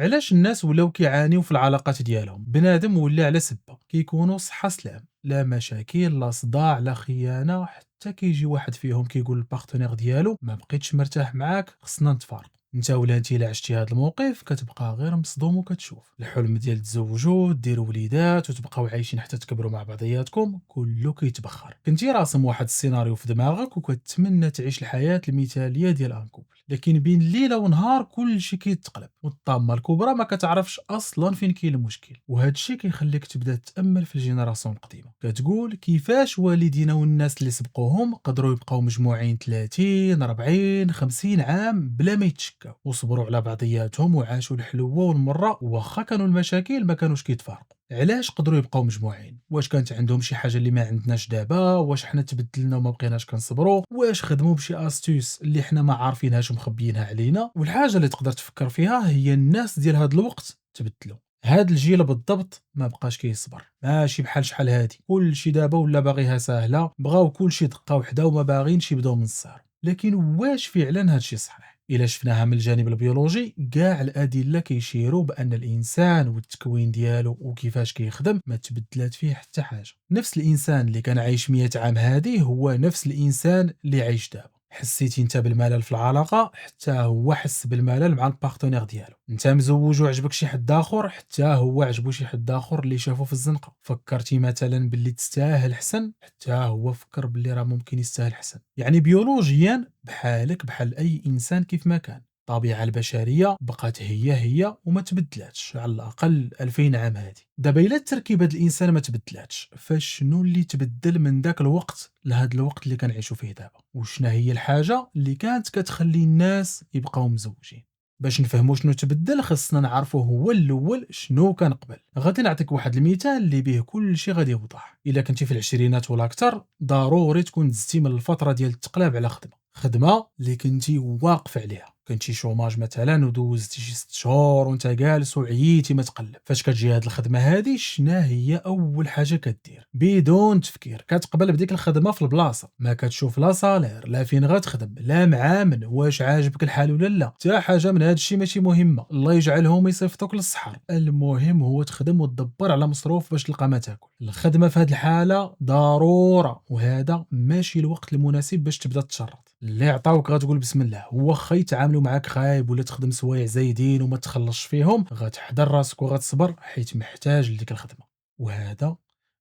علاش الناس ولاو كيعانيو في العلاقات ديالهم؟ بنادم ولا على سبه كيكونوا صحة سلام، لا مشاكل لا صداع لا خيانة، حتى كيجي واحد فيهم كيقول للبارتنير ديالو ما بقيتش مرتاح معاك خصنا نتفارقوا. انت ولا انت الا عشتي هذا الموقف كتبقى غير مصدوم وكتشوف الحلم ديال تزوجوا ديروا وليدات وتبقاو عايشين حتى تكبروا مع بعضياتكم كله كيتبخر. كنتي راسم واحد السيناريو في دماغك وكتمنى تعيش الحياة المثالية ديال انكوبل، لكن بين ليله ونهار كل شيء كيتقلب، والطامه الكبرى ما كتعرفش اصلا فين كاين المشكل. وهذا الشيء كيخليك تبدا تامل في الجينيراسيون القديمه، كتقول كيفاش والدينا والناس اللي سبقوهم قدروا يبقاو مجموعين 30 40 50 عام بلا ما يتشكاو، وصبروا على بعضياتهم وعاشوا الحلوه والمره واخا كانوا المشاكل ما كانوش كيتفارقوا. علاش قدروا يبقاو مجموعين؟ واش كانت عندهم شي حاجه اللي ما عندناش دابا؟ واش حنا تبدلنا وما بقيناش كنصبروا؟ واش خدموا بشي استوس اللي حنا ما عارفينهاش ومخبيينها علينا؟ والحاجه اللي تقدر تفكر فيها هي الناس ديال هذا الوقت تبدلوا. هاد الجيل بالضبط ما بقاش كيصبر، ماشي بحال شحال هادي كلشي دابا ولا باغيها ساهله، بغاو كلشي دقه وحده وما باغينش يبداو من الصفر. لكن واش فعلا هادشي صحيح؟ الا شفناها من الجانب البيولوجي كاع الادله كيشيروا بان الانسان والتكوين ديالو وكيفاش كيخدم ما تبدلات فيه حتى حاجه. نفس الانسان اللي كان عايش 100 عام هادي هو نفس الانسان اللي عايش دابا. حسيتي انت بالملل في العلاقه حتى هو حس بالملل مع البارتنير ديالو. انت مزوج وعجبك شي حد اخر حتى هو عجبو شي حد اخر اللي شافو في الزنقه. فكرتي مثلا باللي تستاهل حسن حتى هو فكر باللي راه ممكن يستاهل حسن. يعني بيولوجيا بحالك بحال اي انسان كيف ما كان. الطبيعه البشريه بقات هي وما تبدلاتش على الاقل 2000 عام هذه. دابا الا التركيبه ديال الانسان ما تبدلاتش فشنو اللي تبدل من ذاك الوقت لهذا الوقت اللي كنعيشوا فيه دابا؟ وشنا هي الحاجه اللي كانت كتخلي الناس يبقاو مزوجين؟ باش نفهموا شنو تبدل خصنا نعرفوا هو الاول شنو كان قبل. غادي نعطيك واحد المثال اللي به كل شيء غادي يوضح. الا كنتي في العشرينات ولا اكثر ضروري تكون دزتي من الفتره ديال التقلاب على خدمه اللي كنتي واقف عليها. كنتي شوماج مثلا ودوزتي شي 6 شهور وانت جالس وعييتي ما تقلب. فاش كتجي هاد الخدمه هادي شنا هي اول حاجه كدير بدون تفكير؟ كتقبل بديك الخدمه في البلاصه، ما كتشوف لا صالير لا فين غتخدم لا معامل واش عاجبك الحال ولا لا. حتى حاجه من هاد الشيء ماشي مهمه، الله يجعلهم يصيفطوك للصحراء. المهم هو تخدم وتدبر على مصروف باش تلقى ما تاكل. الخدمه في هاد الحاله ضروره، وهذا ماشي الوقت المناسب باش تبدا تشرط. اللي عطاوك غتقول بسم الله، واخا يتعاملوا معاك خايب ولا تخدم سوايع زايدين وما تخلصش فيهم غتحضر راسك وغتصبر حيت محتاج لديك الخدمه. وهذا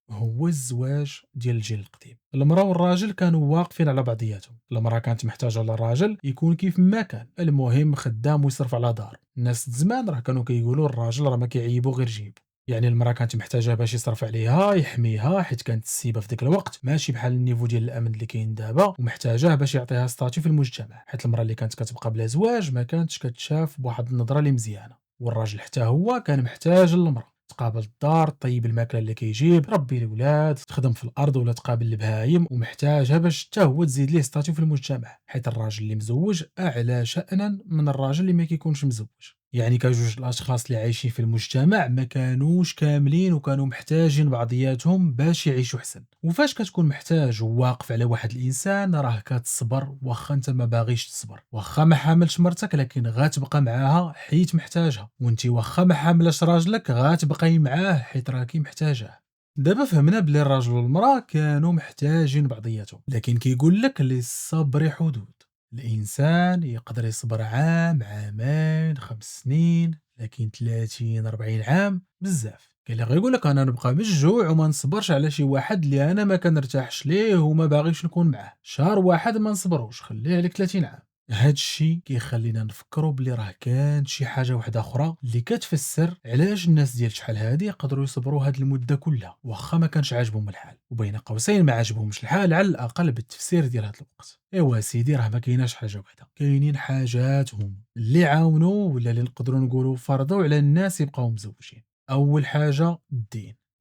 هو الزواج ديال الجيل القديم. المراه والراجل كانوا واقفين على بعضياتهم، المراه كانت محتاجه للراجل يكون كيف ما كان، المهم خدام ويصرف على دار. الناس زمان راه كانوا كيقولوا الراجل راه ما كيعيبو غير جيب. يعني المراه كانت محتاجه باش يصرف عليها يحميها حيت كانت السيبه في ديك الوقت ماشي بحال النيفو ديال الامن اللي كاين دابا، ومحتاجاه باش يعطيها ستاتيو في المجتمع. حيت المراه اللي كانت كتبقى بلا زواج ما كانتش كتشاف بواحد النظره اللي مزيانه. والراجل حتى هو كان محتاج للمراه تقابل الدار، طيب الماكله اللي كيجيب، ربي الاولاد، تخدم في الارض ولا تقابل البهايم، ومحتاجها باش حتى هو تزيد ليه ستاتيو في المجتمع. حيت الراجل اللي مزوج اعلى شأنا من الراجل اللي ما كيكونش مزوج. يعني كجوج الاشخاص اللي عايشين في المجتمع ما كانوش كاملين وكانوا محتاجين بعضياتهم باش يعيشوا حسن. وفاش كتكون محتاج وواقف على واحد الانسان راه كتصبر، واخا انت ما باغيش تصبر، واخا ما حاملش مرتك لكن غتبقى معاها حيت محتاجها، وانت واخا ما حاملش راجلك غتبقاي معاه حيت راكي محتاجاه. دابا فهمنا بلي الراجل والمراه كانوا محتاجين بعضياتهم، لكن كيقول لك للصبر حدود. الإنسان يقدر يصبر عام عامين 5 سنين، لكن 30 40 عام بزاف. كاين اللي غيقول لك انا نبقى بالجوع وما نصبرش على شي واحد اللي انا ما كنرتاحش ليه وما باغيش نكون معاه. شهر واحد ما نصبروش خليه عليك 30 عام. هاد الشيء كيخلينا نفكروا بلي راه كانت شي حاجه واحده اخرى اللي كتفسر علاش الناس ديال شحال هادي يقدروا يصبروا هاد المده كلها واخا ما كانش عاجبهم الحال، وبين قوسين ما عجبهمش الحال على الاقل بالتفسير ديال هاد الوقت. ايوا سيدي راه ما كايناش حاجه واحده، كاينين حاجات هما اللي عاونوا ولا اللي نقدروا نقولوا فرضوا على الناس يبقاو مزوجين. اول حاجه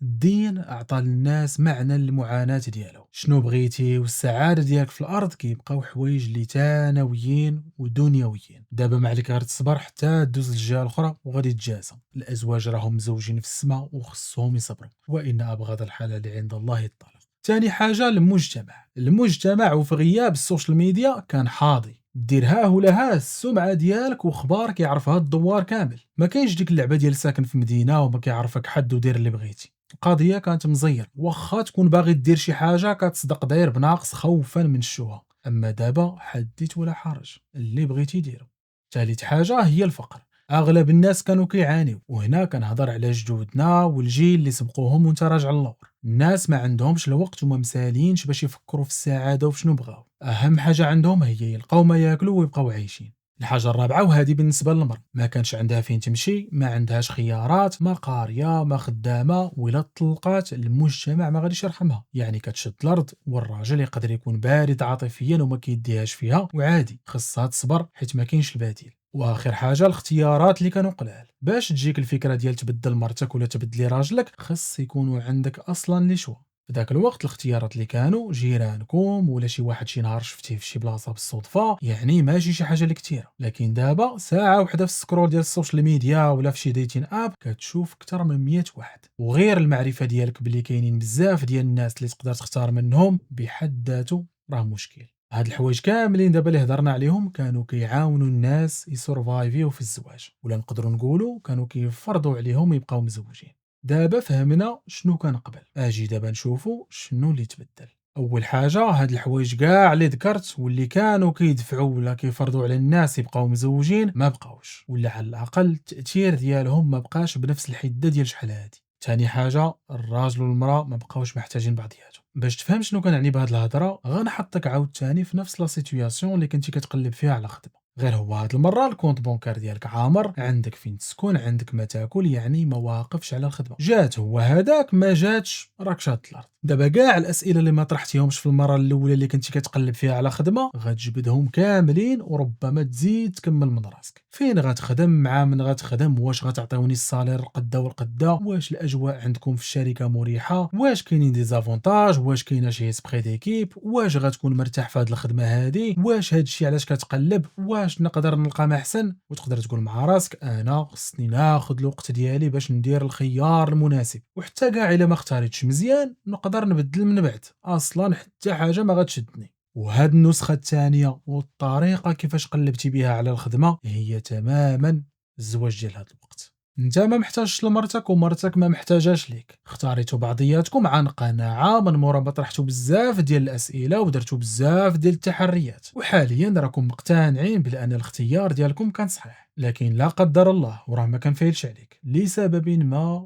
الدين عطى للناس معنى للمعاناة ديالو. شنو بغيتي والسعادة ديالك في الأرض كيبقاو حوايج اللي ثانويين ودنيويين. دابا ما عليك غير تصبر حتى دوز للجهة الأخرى وغادي تجازى. الأزواج راهم مزوجين في السماء وخصهم يصبروا، وإن أبغض الحلال عند الله الطلاق. ثاني حاجة المجتمع وفي غياب السوشيال ميديا كان حاضي. دير ها ولا ها السمعة ديالك وخبار كيعرفها الدوار كامل. ما كاينش ديك اللعبة ديال ساكن في مدينة وما كيعرفك حد ودير اللي بغيتي. القضية كانت مزير، واخا تكون باغي دير شي حاجة كتصدق داير بناقص خوفا من الشوهة. اما دابا حديت ولا حرج، اللي بغيتي ديرو. ثالث حاجة هي الفقر. اغلب الناس كانوا كيعانيو، وهنا كنهضر على جدودنا والجيل اللي سبقوهم وانت راجع اللور. الناس ما عندهمش الوقت وما مسالينش باش يفكروا في السعادة وشنو بغاو. اهم حاجة عندهم هي يلقاو ما ياكلوا ويبقاو عايشين. الحاجة الرابعة وهذه بالنسبة للمرأة، ما كانش عندها فين تمشي، ما عندهاش خيارات، ما قارية ما خدامة، ولا طلقات المجتمع ما غاديش يرحمها. يعني كتشد الارض، والراجل يقدر يكون بارد عاطفيا وما كيديهاش فيها، وعادي خصها تصبر حيت ما كاينش البديل. واخر حاجه الاختيارات اللي كانوا قلال. باش تجيك الفكره ديال تبدل مرتك ولا تبدلي راجلك خص يكونوا عندك اصلا لي شوا. في ذاك الوقت الاختيارات اللي كانوا جيرانكم ولا شي واحد شي نهار شفتيه في شي بلاصه بالصدفه، يعني ماشي شي حاجه اللي كثيره. لكن دابا ساعه وحده في السكرول ديال السوشيال ميديا ولا في شي ديتين اب كتشوف اكثر من 100 واحد. وغير المعرفه ديالك بلي كاينين بزاف ديال الناس اللي تقدر تختار منهم بحد ذاته راه مشكل. هاد الحوايج كاملين دابا اللي هضرنا عليهم كانوا كيعاونوا الناس يسورفايفيو في الزواج، ولا نقدروا نقولوا كانوا كيفرضوا عليهم يبقاو مزوجين. دابا فهمنا شنو كان قبل، اجي دابا نشوفوا شنو اللي تبدل. اول حاجه هاد الحوايج كاع اللي ذكرت واللي كانوا كيدفعوا ولا كيفرضوا على الناس يبقاو مزوجين ما بقاوش، ولا على الاقل التاثير ديالهم ما بقاش بنفس الحده ديال شحال هادي. ثاني حاجه الراجل والمراه ما بقاوش محتاجين بعضياتهم. باش تفهم شنو كنعني بهاد الهضره غنحطك عاوتاني في نفس لا سيتوياسيون اللي كنتي كتقلب فيها على خدمه. غير هو هاد المره الكونت بونكار ديالك عامر، عندك فين تسكن، عندك ما تاكل، يعني ما واقفش على الخدمه. جات هو هذاك ما جاتش راك شاد الارض. دابا كاع الاسئله اللي ما طرحتيهمش في المره الاولى اللي كنتي كتقلب فيها على خدمه غتجبدهم كاملين، وربما تزيد تكمل من راسك. فين غتخدم، مع من غتخدم، واش غتعطيوني الصالير القدا والقدا، واش الاجواء عندكم في الشركه مريحه، واش كاينين دي زافونتاج، واش كاينه شي سبري ديكيب، واش غتكون مرتاح في هذه الخدمه هذه، واش هذا الشيء علاش كتقلب، واش نقدر نلقى ما احسن. وتقدر تقول مع راسك انا خصني ناخذ الوقت ديالي باش ندير الخيار المناسب، وحتى كاع الا ما اختاريتش مزيان نقدر نبدل من بعد، اصلا حتى حاجه ما غتشدني. وهاد النسخه الثانيه والطريقه كيفاش قلبتي بها على الخدمه هي تماما الزواج ديال هاد الوقت. انت ما محتاجش لمرتك ومرتك ما محتاجاش ليك، اختاريتوا بعضياتكم عن قناعه من مورا ما طرحتوا بزاف ديال الاسئله ودرتوا بزاف ديال التحريات، وحاليا راكم مقتنعين بان الاختيار ديالكم كان صحيح. لكن لا قدر الله وراه ما كنفايلش عليك لسبب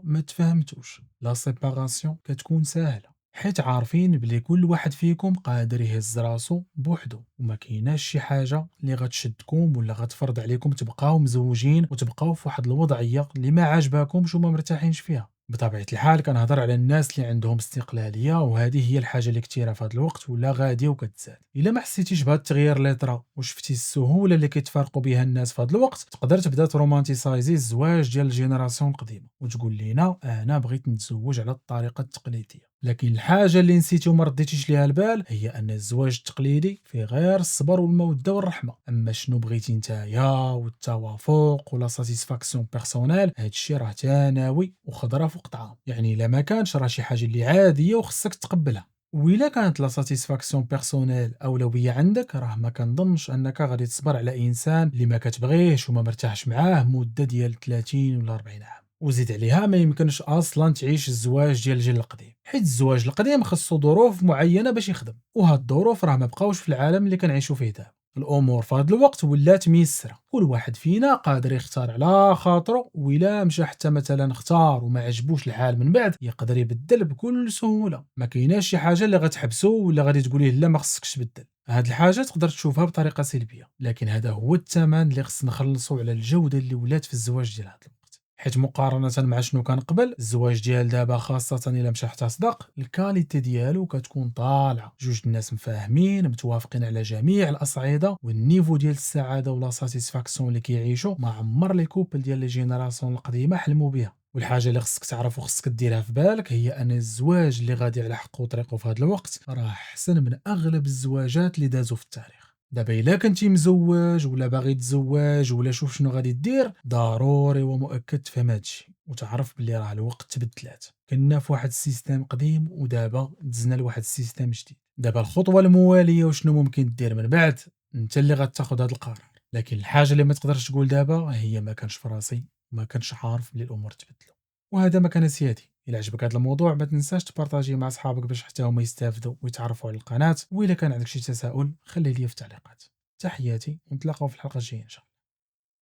ما تفهمتوش، لا سيباراسيون كتكون سهله حيت عارفين بلي كل واحد فيكم قادر يهز راسو بوحدو، وما كايناش شي حاجه اللي غتشدكم ولا غتفرض عليكم تبقاو مزوجين وتبقاو في واحد الوضعيه اللي ما عاجباكمش وما مرتاحينش فيها. بطبيعه الحال كنهضر على الناس اللي عندهم استقلاليه، وهذه هي الحاجه اللي كثيره في هذا الوقت ولا غاديه وكتزاد. الا ما حسيتيش بهذا التغيير اللي طرا وشفتي السهوله اللي كيتفارقوا بها الناس في هذا الوقت، تقدر تبدا ترومانتيسايزي الزواج ديال الجينيراسيون القديمه وتقول لينا انا بغيت نتزوج على الطريقه التقليديه. لكن الحاجه اللي نسيتي وما رديتيش ليها البال هي ان الزواج التقليدي فيه غير الصبر والموده والرحمه، اما شنو بغيتي نتايا والتوافق ولا ساتيسفاكسيون بيرسونيل هادشي راه ثانوي وخضره فوق طعام. يعني الا ما كانش راه شي حاجه اللي عاديه وخصك تقبلها. وإلا كانت لا ساتيسفاكسيون بيرسونيل اولويه عندك راه ما كنظنش انك غادي تصبر على انسان اللي ما كتبغيهش وما مرتاحش معاه مده ديال 30 ولا 40 عام. وزيد عليها ما يمكنش اصلا تعيش الزواج ديال الجيل القديم، حيت الزواج القديم خصو ظروف معينه باش يخدم، وهاد الظروف راه ما بقاوش في العالم اللي كنعيشوا فيه دابا. الامور في هذا الوقت ولات ميسره، كل واحد فينا قادر يختار على خاطره، وإلا مشى حتى مثلا اختار وما عجبوش الحال من بعد يقدر يبدل بكل سهوله. ما كايناش شي حاجه اللي غتحبسو ولا غادي تقوليه لا ما خصكش تبدل. هاد الحاجه تقدر تشوفها بطريقه سلبيه، لكن هذا هو الثمن اللي خص نخلصوا على الجوده اللي ولات في الزواج ديال هذا الوقت. حيت مقارنة مع شنو كان قبل، الزواج ديال دابا خاصة إلا مشى حتى صدق الكاليتي ديالو كتكون طالعة، جوج الناس مفاهمين متوافقين على جميع الأصعدة، والنيفو ديال السعادة ولا ساتيسفاكسيون اللي كيعيشوا ما عمر لي كوبل ديال لي جينيراسيون القديمة حلموا بها. والحاجة اللي خصك تعرف وخصك ديرها في بالك هي أن الزواج اللي غادي على حقه وطريقه في هذا الوقت راه أحسن من أغلب الزواجات اللي دازوا في التاريخ. دابا الا كنتي مزوج ولا باغي تزوج ولا شوف شنو غادي دير، ضروري ومؤكد تفهم هادشي وتعرف بلي راه الوقت تبدلات. كنا في واحد السيستم قديم ودابا دزنا لواحد السيستم جديد. دابا الخطوه المواليه وشنو ممكن دير من بعد أنت اللي غتاخد هاد القرار، لكن الحاجة اللي ما تقدرش تقول دابا هي ما كانش في راسي، وما كنتش عارف بلي الأمور تبدلوا. وهذا مكان سيادي. إلا عجبك هذا الموضوع ما تنساش تبارطاجيه مع صحابك باش حتى هما يستافدوا ويتعرفوا على القناة، وإلا كان عندك شي تساؤل خليه لي في التعليقات. تحياتي ونتلاقاو في الحلقة الجاية إن شاء الله.